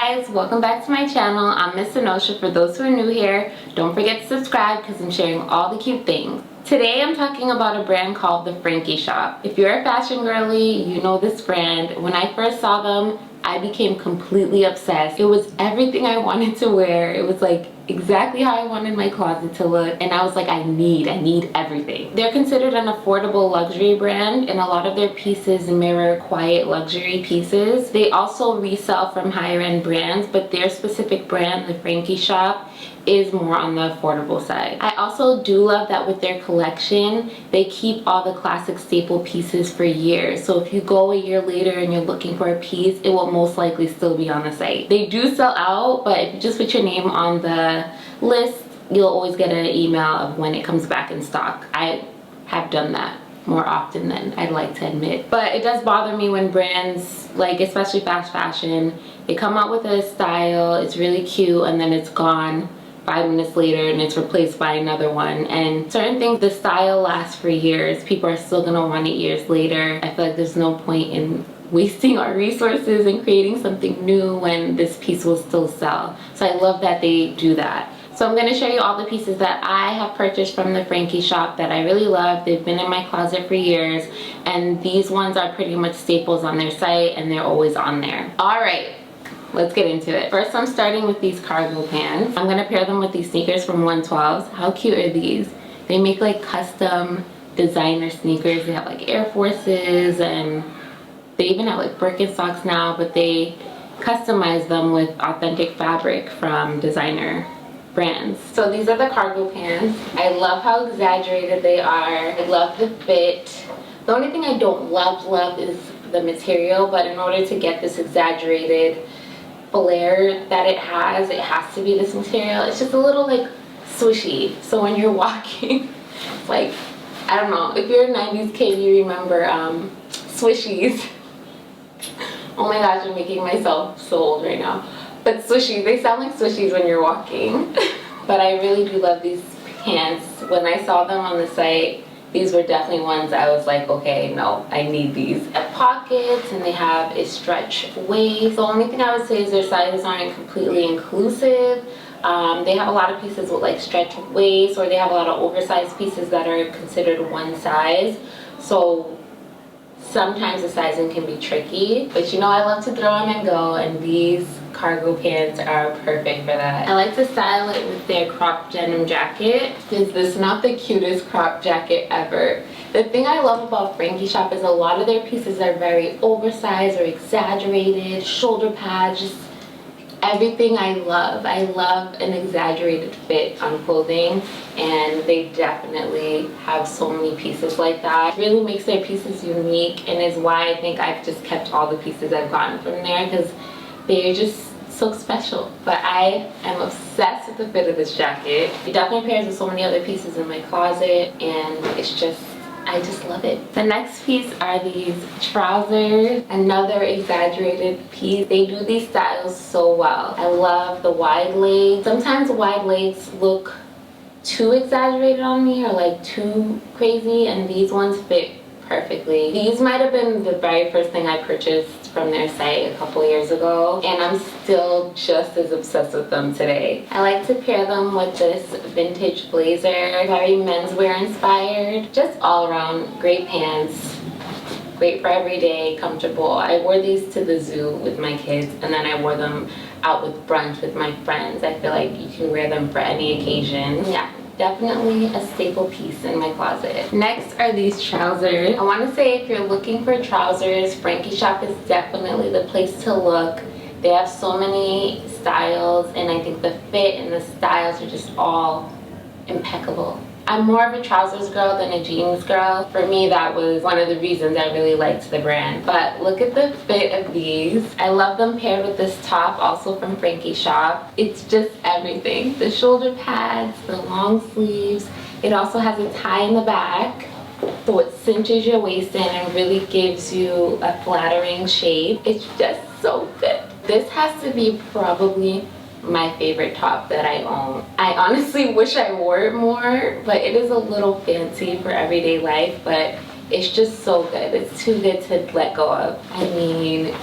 guys, welcome back to my channel. I'm Miss Anosha. For those who are new here, don't forget to subscribe because I'm sharing all the cute things. Today I'm talking about a brand called the Frankie Shop. If you're a fashion girly, you know this brand. When I first saw them, I became completely obsessed. It was everything I wanted to wear. It was like exactly how I wanted my closet to look, and I was like, I need everything. They're considered an affordable luxury brand, and a lot of their pieces mirror quiet luxury pieces. They also resell from higher end brands, but their specific brand, the Frankie Shop, is more on the affordable side. I also do love that with their collection, they keep all the classic staple pieces for years. So if you go a year later and you're looking for a piece, it will most likely still be on the site. They do sell out, but if you just put your name on the list, you'll always get an email of when it comes back in stock. I have done that more often than I'd like to admit. But it does bother me when brands, like especially fast fashion, they come out with a style, it's really cute, and then it's gone 5 minutes later and it's replaced by another one. And certain things, the style lasts for years. People are still gonna want it years later. I feel like there's no point in wasting our resources and creating something new when this piece will still sell. So I love that they do that. So I'm going to show you all the pieces that I have purchased from the Frankie Shop that I really love. They've been in my closet for years, and these ones are pretty much staples on their site and they're always on there. All right, let's get into it. First, I'm starting with these cargo pants. I'm going to pair them with these sneakers from 112s. How cute are these? They make like custom designer sneakers. They have like Air Forces, and they even have like Birkenstocks now, but they customize them with authentic fabric from designer brands. So these are the cargo pants. I love how exaggerated they are. I love the fit. The only thing I don't love is the material, but in order to get this exaggerated flare that it has to be this material. It's just a little like swishy. So when you're walking, it's like, I don't know, if you're a 90s kid, you remember swishies. Oh my gosh, I'm making myself so old right now. But swishies, they sound like swishies when you're walking. But I really do love these pants. When I saw them on the site, these were definitely ones I was like, okay, no, I need these. They have pockets and they have a stretch waist. The only thing I would say is their sizes aren't completely inclusive. They have a lot of pieces with like stretch waist, or they have a lot of oversized pieces that are considered one size. So sometimes the sizing can be tricky, but you know I love to throw them and go, and these cargo pants are perfect for that. I like to style it with their crop denim jacket. This is not the cutest crop jacket ever. The thing I love about Frankie Shop is a lot of their pieces are very oversized or exaggerated, shoulder pads, just everything I love. I love an exaggerated fit on clothing, and they definitely have so many pieces like that. It really makes their pieces unique, and is why I think I've just kept all the pieces I've gotten from there, because they're just so special. But I am obsessed with the fit of this jacket. It definitely pairs with so many other pieces in my closet, and it's just, I just love it. The next piece are these trousers, another exaggerated piece. They do these styles so well. I love the wide legs. Sometimes wide legs look too exaggerated on me or like too crazy, and these ones fit perfectly. These might have been the very first thing I purchased from their site a couple years ago, and I'm still just as obsessed with them today. I like to pair them with this vintage blazer, very menswear inspired. Just all around great pants, great for every day, comfortable. I wore these to the zoo with my kids, and then I wore them out with brunch with my friends. I feel like you can wear them for any occasion. Yeah, definitely a staple piece in my closet. Next are these trousers. I want to say if you're looking for trousers, Frankie Shop is definitely the place to look. They have so many styles, and I think the fit and the styles are just all impeccable. I'm more of a trousers girl than a jeans girl. For me, that was one of the reasons I really liked the brand. But look at the fit of these. I love them paired with this top, also from Frankie Shop. It's just everything. The shoulder pads, the long sleeves. It also has a tie in the back, so it cinches your waist in and really gives you a flattering shape. It's just so good. This has to be probably my favorite top that I own. I honestly wish I wore it more, but it is a little fancy for everyday life, but it's just so good. It's too good to let go of. I mean,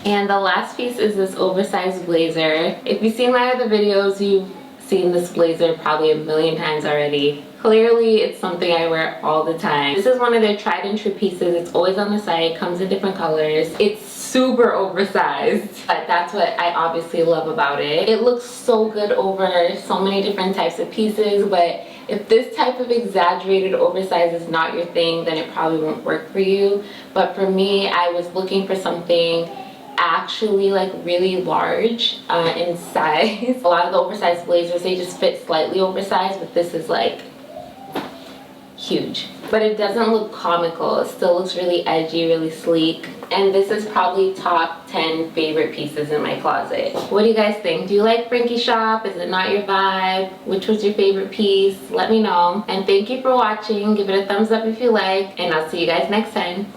And the last piece is this oversized blazer. If you've seen my other videos, you've seen this blazer probably a million times already. Clearly, it's something I wear all the time. This is one of their tried and true pieces. It's always on the site, comes in different colors. It's super oversized, but that's what I obviously love about it. It looks so good over so many different types of pieces, but if this type of exaggerated oversize is not your thing, then it probably won't work for you. But for me, I was looking for something actually like really large in size. A lot of the oversized blazers, they just fit slightly oversized, but this is like huge. But it doesn't look comical. It still looks really edgy, really sleek. And this is probably top 10 favorite pieces in my closet. What do you guys think? Do you like Frankie Shop? Is it not your vibe? Which was your favorite piece? Let me know. And thank you for watching. Give it a thumbs up if you like, and I'll see you guys next time.